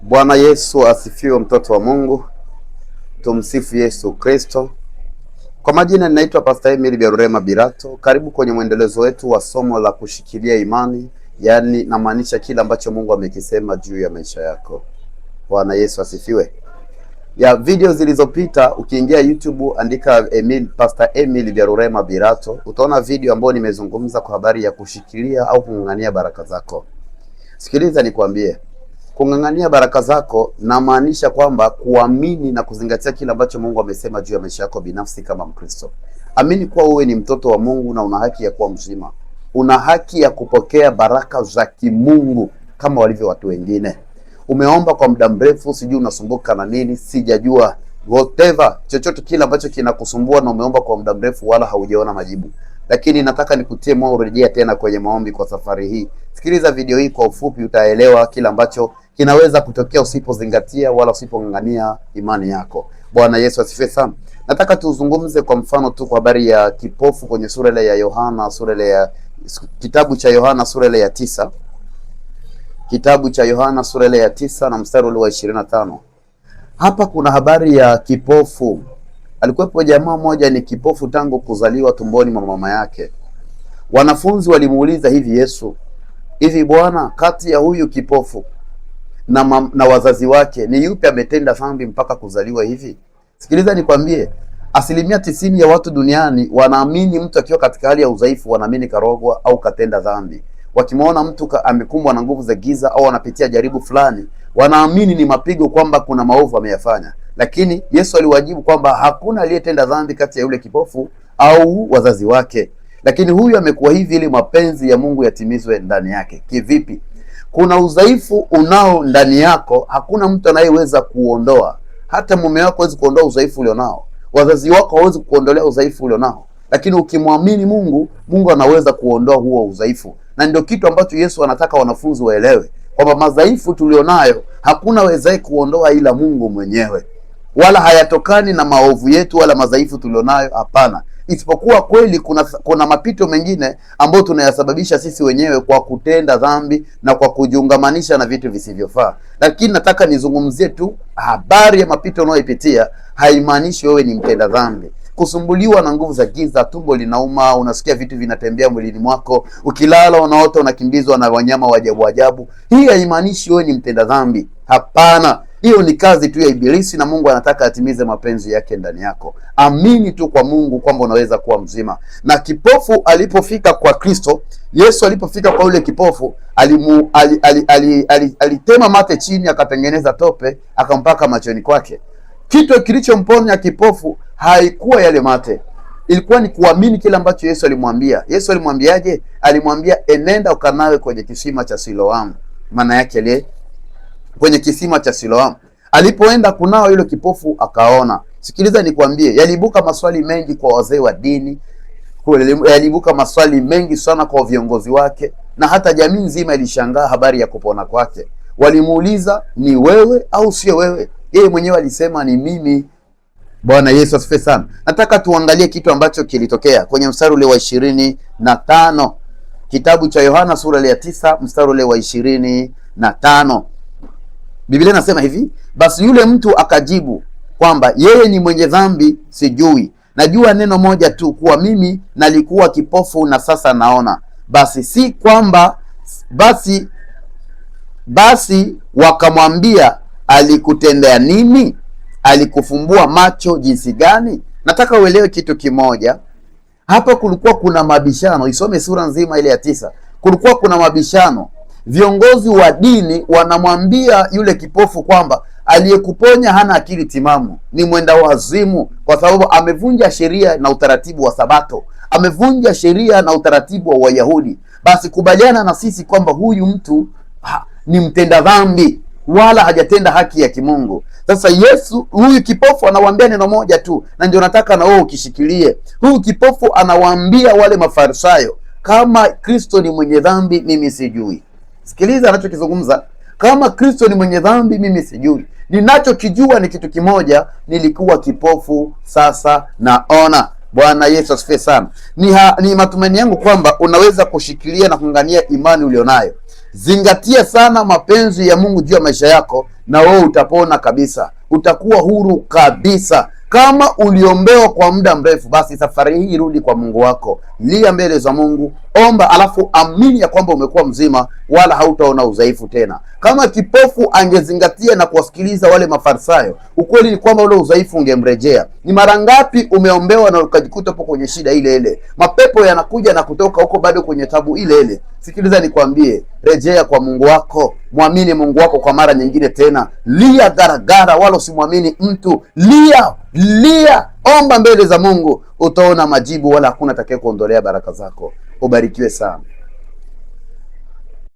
Bwana Yesu asifiwe, mtoto wa Mungu. Tumsifu Yesu Kristo. Kwa majina ninaitwa Pastor Emil Biarurema Birato. Karibu kwenye mwendelezo wetu wa somo la kushikilia imani, yaani namaanisha kile ambacho Mungu amekisema juu ya maisha yako. Bwana Yesu asifiwe. Ya video zilizopita ukiingia YouTube andika Pastor Emil Biarurema Birato, utaona video ambayo nimezungumza kwa habari ya kushikilia au kung'ang'ania baraka zako. Sikiliza nikwambie. Kung'ang'ania baraka zako namaanisha kwamba kuamini na kuzingatia kile ambacho Mungu amesema juu ya maisha yako binafsi kama Mkristo. Amini kuwa wewe ni mtoto wa Mungu na una haki ya kuwa mzima. Una haki ya kupokea baraka za kimungu kama walivyo watu wengine. Umeomba kwa muda mrefu, sijui unasumbuka na nini, sijajua. Whatever, chochote kile ambacho kinakusumbua na umeomba kwa muda mrefu wala haujaona majibu. Lakini nataka nikutie moyo urejea tena kwenye maombi kwa safari hii. Sikiliza video hii kwa ufupi, utaelewa kile ambacho kinaweza kutokea usipozingatia wala usipong'ang'ania imani yako. Bwana Yesu asifiwe sana. Nataka tuzungumze kwa mfano tu kwa habari ya kipofu kwenye sura ile ya Yohana, kitabu cha Yohana sura ile ya 9. Kitabu cha Yohana sura ile ya 9 na mstari ule wa 25. Hapa kuna habari ya kipofu. Alikuwepo jamaa mmoja ni kipofu tangu kuzaliwa tumboni mwa mama yake. Wanafunzi walimuuliza Yesu, hivi Bwana, kati ya huyu kipofu na wazazi wake ni yupi ametenda dhambi mpaka kuzaliwa hivi? Sikiliza nikwambie, 90% ya watu duniani wanaamini mtu akiwa katika hali ya udhaifu, wanaamini karogwa au katenda dhambi. Wakimwona mtu amekumbwa na nguvu za giza au anapitia jaribu fulani, wanaamini ni mapigo, kwamba kuna maovu ameyafanya. Lakini Yesu aliwajibu kwamba hakuna aliyetenda dhambi kati ya yule kipofu au wazazi wake, lakini huyu amekuwa hivi ili mapenzi ya Mungu yatimizwe ndani yake. Kivipi? Kuna udhaifu unao ndani yako, hakuna mtu anayeweza kuondoa. Hata mume wako hawezi kuondoa udhaifu ulionao, wazazi wako hawezi kuondolea udhaifu ulionao, lakini ukimwamini Mungu, Mungu anaweza kuondoa huo udhaifu. Na ndio kitu ambacho Yesu anataka wanafunzi waelewe, kwamba madhaifu tulionayo hakuna wezaye kuondoa ila Mungu mwenyewe, wala hayatokani na maovu yetu wala madhaifu tulionayo, hapana. Isipokuwa kweli kuna mapito mengine ambayo tunayasababisha sisi wenyewe kwa kutenda dhambi na kwa kujiungamanisha na vitu visivyofaa. Lakini nataka nizungumzie tu habari ya mapito unayoipitia, haimaanishi wewe ni mtenda dhambi. Kusumbuliwa na nguvu za giza, tumbo linauma, unasikia vitu vinatembea mwilini mwako, ukilala unaota unakimbizwa na wanyama wa ajabu ajabu, hii haimaanishi wewe ni mtenda dhambi. Hapana. Hiyo ni kazi tu ya Ibilisi na Mungu anataka atimize mapenzi yake ndani yako. Amini tu kwa Mungu kwamba unaweza kuwa mzima. Na kipofu alipofika kwa Kristo, Yesu alipofika kwa yule kipofu, alitema mate chini, akatengeneza tope, akampaka machoni kwake. Kitu kilichomponya kipofu haikuwa yale mate, ilikuwa ni kuamini kile ambacho Yesu alimwambia. Yesu alimwambiaje? Alimwambia, enenda ukanawe kwenye kisima cha Siloamu. Maana yake ile kwenye kisima cha Siloamu. Alipoenda kunao, yule kipofu akaona. Sikiliza nikwambie, yaliibuka maswali mengi kwa wazee wa dini, yaliibuka maswali mengi sana kwa viongozi wake, na hata jamii nzima ilishangaa habari ya kupona kwake. Walimuuliza, ni wewe au sio wewe? Yeye mwenyewe alisema, ni mimi. Bwana Yesu asifiwe sana. Nataka tuangalie kitu ambacho kilitokea kwenye mstari ule wa 25. Kitabu cha Yohana sura ya 9 mstari ule wa 25. Biblia inasema hivi, basi yule mtu akajibu kwamba yeye ni mwenye dhambi sijui. Najua neno moja tu, kuwa mimi nalikuwa kipofu na sasa naona. Basi wakamwambia, alikutendea nini? Alikufumbua macho jinsi gani? Nataka uelewe kitu kimoja. Hapa kulikuwa kuna mabishano. Isome sura nzima ile ya 9. Kulikuwa kuna mabishano. Viongozi wa dini wanamwambia yule kipofu kwamba aliyekuponya hana akili timamu, ni mwenda wazimu, kwa sababu amevunja sheria na utaratibu wa Sabato, amevunja sheria na utaratibu wa Wayahudi. Basi kubaliana na sisi kwamba huyu mtu ni mtenda dhambi, wala hajatenda haki ya kimungu. Sasa Yesu, huyu kipofu anawaambia neno moja tu, na ndio nataka na wewe ukishikilie. Huyu kipofu anawaambia wale Mafarisayo, kama Kristo ni mwenye dhambi, mimi sijui. Sikiliza anachokizungumza. Kama Kristo ni mwenye dhambi, mimi sijui. Ninachokijua ni kitu kimoja, nilikuwa kipofu, sasa naona. Bwana Yesu asifiwe sana. Ni matumaini yangu kwamba unaweza kushikilia na kung'ang'ania imani ulionayo. Zingatia sana mapenzi ya Mungu juu ya maisha yako, na wewe utapona kabisa, utakuwa huru kabisa. Kama uliombewa kwa muda mrefu, basi safari hii rudi kwa Mungu wako, lia mbele za Mungu, omba, alafu amini ya kwamba umekuwa mzima, wala hautaona udhaifu tena. Kama kipofu angezingatia na kuwasikiliza wale Mafarisayo, ukweli ni kwamba ule udhaifu ungemrejea. Ni mara ngapi umeombewa na ukajikuta hapo kwenye shida ile ile, mapepo yanakuja na kutoka huko bado kwenye tabu ile ile? Sikiliza nikwambie, rejea kwa Mungu wako, mwamini Mungu wako kwa mara nyingine tena, lia garagara, wala usimwamini mtu. Lia, omba mbele za Mungu, utaona majibu, wala hakuna atakaye kuondolea baraka zako. Ubarikiwe sana.